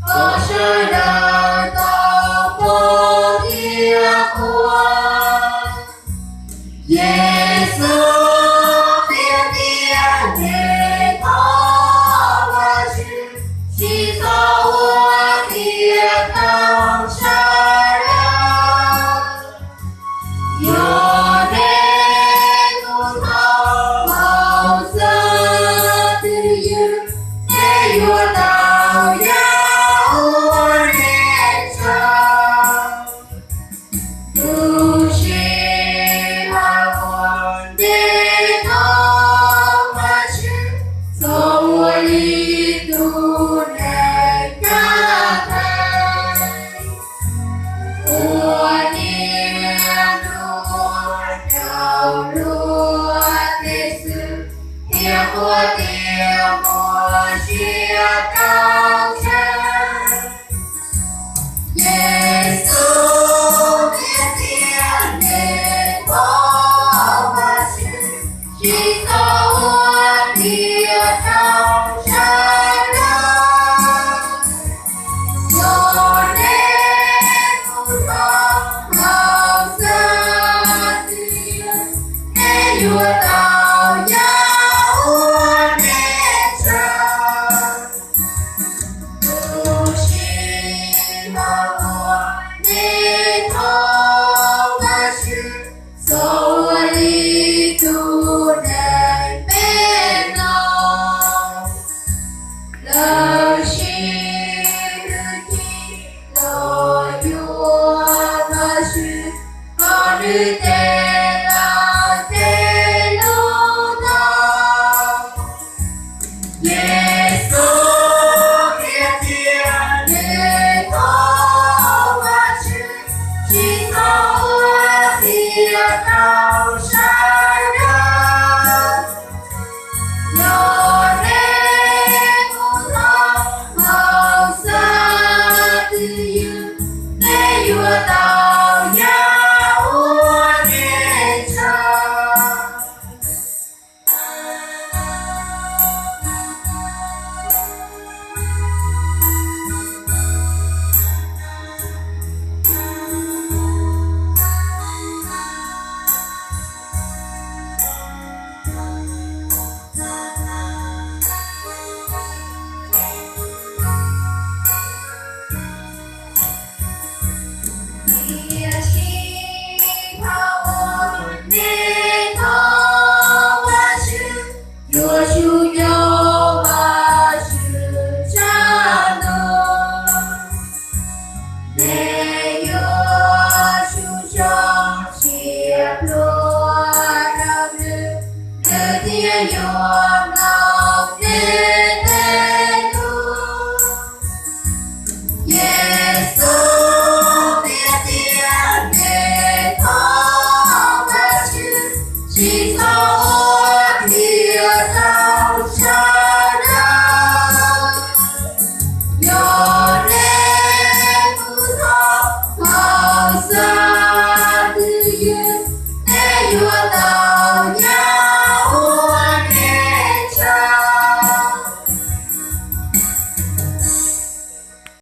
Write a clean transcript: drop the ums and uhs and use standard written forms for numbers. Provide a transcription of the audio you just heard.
có sự đời có vô thiên quốc. Giêsu thiên thiên để có và sự chỉ có của thiên không sai lầm. Yo đến cùng thâu bao giờ tự nhiên để yo tạo giáo nên cho tu sĩ hà quân để có mà chứ sống lý tu để cả thầy của niềm đuổi cao lúa thế sự hiệp của tiếng của chia cao chân. Giêsu thiên thiên để có và sự chỉ có của địa trong trái đất. Cho nên cùng không bao giờ tự nhiên để vua tạo giáo nên cho tu sĩ mà vua nên